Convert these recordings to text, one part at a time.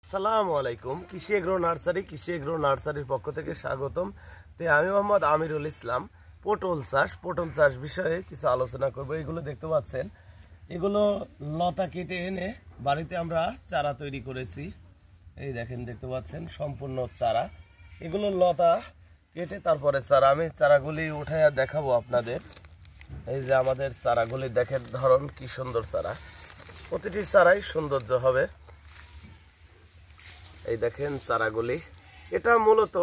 আসসালামু আলাইকুম। কৃষি এগ্রো নার্সারির পক্ষ থেকে স্বাগতম। আমি মোহাম্মদ আমিরুল ইসলাম। পটল চাষ বিষয়ে কিছু আলোচনা করব। এগুলো দেখতে পাচ্ছেন, এগুলো লতা কেটে এনে বাড়িতে আমরা চারা তৈরি করেছি। এই দেখেন, দেখতে পাচ্ছেন সম্পূর্ণ চারা। এগুলো লতা কেটে তারপরে চারা, আমি চারাগুলি উঠাইয়া দেখাবো আপনাদের। এই যে আমাদের চারাগুলি দেখেন, ধরন কি সুন্দর চারা, প্রতিটি চারাই সৌন্দর্য হবে। এই দেখেন চারাগুলি, এটা মূলত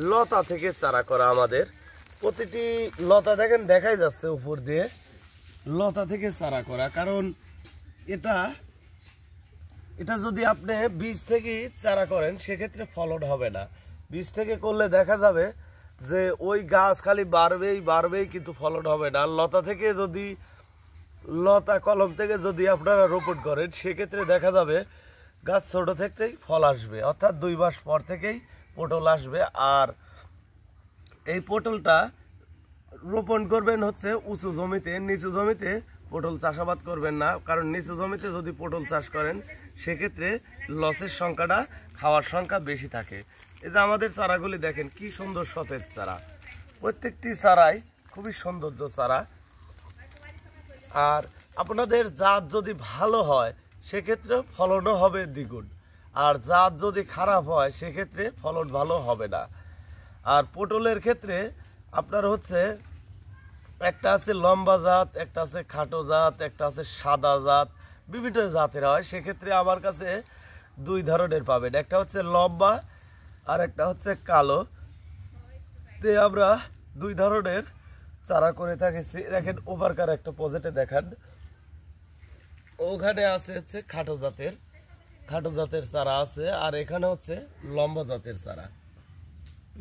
লতা থেকে চারা করা। আমাদের প্রতিটি লতা দেখেন, দেখাই যাচ্ছে উপর দিয়ে লতা থেকে চারা করা। কারণ এটা যদি আপনি বীজ থেকে চারা করেন সেক্ষেত্রে ফলন হবে না। বীজ থেকে করলে দেখা যাবে যে ওই গাছ খালি বাড়বেই কিন্তু ফলন হবে না। লতা কলম থেকে যদি আপনারা রোপণ করেন সেক্ষেত্রে দেখা যাবে গাছ ছোট থেকেই ফল আসবে, অর্থাৎ 2 মাস পর থেকেই পটল আসবে। আর এই পটলটা রোপণ করবেন হচ্ছে উঁচু জমিতে। নিচু জমিতে পটল চাষাবাদ করবেন না, কারণ নিচু জমিতে যদি পটল চাষ করেন সেক্ষেত্রে লসের সংখ্যাটা, খাওয়ার সংখ্যা বেশি থাকে। এই যে আমাদের চারাগুলি দেখেন কি সুন্দর সতেজ চারা, প্রত্যেকটি চারাই খুবই সৌন্দর্য চারা। আর আপনাদের জাত যদি ভালো হয় সেক্ষেত্রে ফলনও হবে দ্বিগুণ, আর জাত যদি খারাপ হয় সেক্ষেত্রে ফলন ভালো হবে না। আর পটলের ক্ষেত্রে আপনার হচ্ছে একটা আছে লম্বা জাত, একটা আছে খাটো জাত, একটা আছে সাদা জাত, বিভিন্ন জাতের হয়। সেক্ষেত্রে আমার কাছে 2 ধরনের পাবেন, একটা হচ্ছে লম্বা আর একটা হচ্ছে কালো। আমরা 2 ধরনের চারা করে থাকেছি। দেখেন ওভারকার একটা প্রজেক্টে দেখান, ওখানে আছে হচ্ছে খাটো জাতের চারা আছে, আর এখানে হচ্ছে লম্বা জাতের চারা।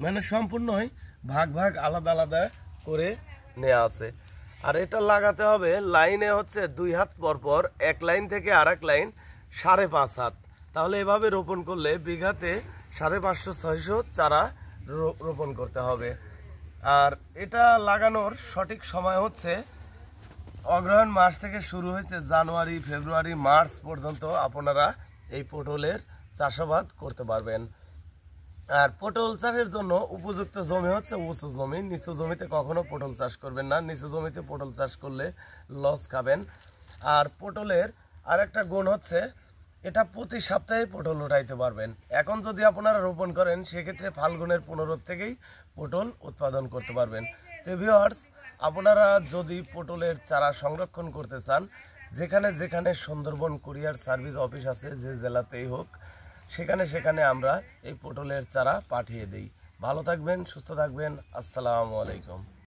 মানে সম্পূর্ণই ভাগ আলাদা আলাদা করে নেওয়া আছে। আর এটা লাগাতে হবে লাইনে হচ্ছে 2 হাত পর, এক লাইন থেকে আরেক লাইন 5.5 হাত। তাহলে এভাবে রোপণ করলে বিঘাতে 550-600 চারা রোপণ করতে হবে। আর এটা লাগানোর সঠিক সময় হচ্ছে অগ্রহায়ণ মাস থেকে শুরু হয়েছে, জানুয়ারি, ফেব্রুয়ারি, মার্চ পর্যন্ত আপনারা এই পটলের চাষাবাদ করতে পারবেন। আর পটল চাষের জন্য উপযুক্ত জমি হচ্ছে উঁচু জমি। নিচু জমিতে কখনো পটল চাষ করবেন না, নিচু জমিতে পটল চাষ করলে লস খাবেন। আর পটলের আরেকটা গুণ হচ্ছে এটা প্রতি সপ্তাহে পটল উঠাইতে পারবেন। এখন যদি আপনারা রোপণ করেন সেক্ষেত্রে ফাল্গুনের 15 থেকেই পটল উৎপাদন করতে পারবেন। তো ভিউয়ার্স, আপনারা যদি পটলের চারা সংরক্ষণ করতে চান, যেখানে সুন্দরবন কুরিয়ার সার্ভিস অফিস আছে, যে জেলাতেই হোক, সেখানে আমরা এই পটলের চারা পাঠিয়ে দিই। ভালো থাকবেন, সুস্থ থাকবেন। আসসালামু আলাইকুম।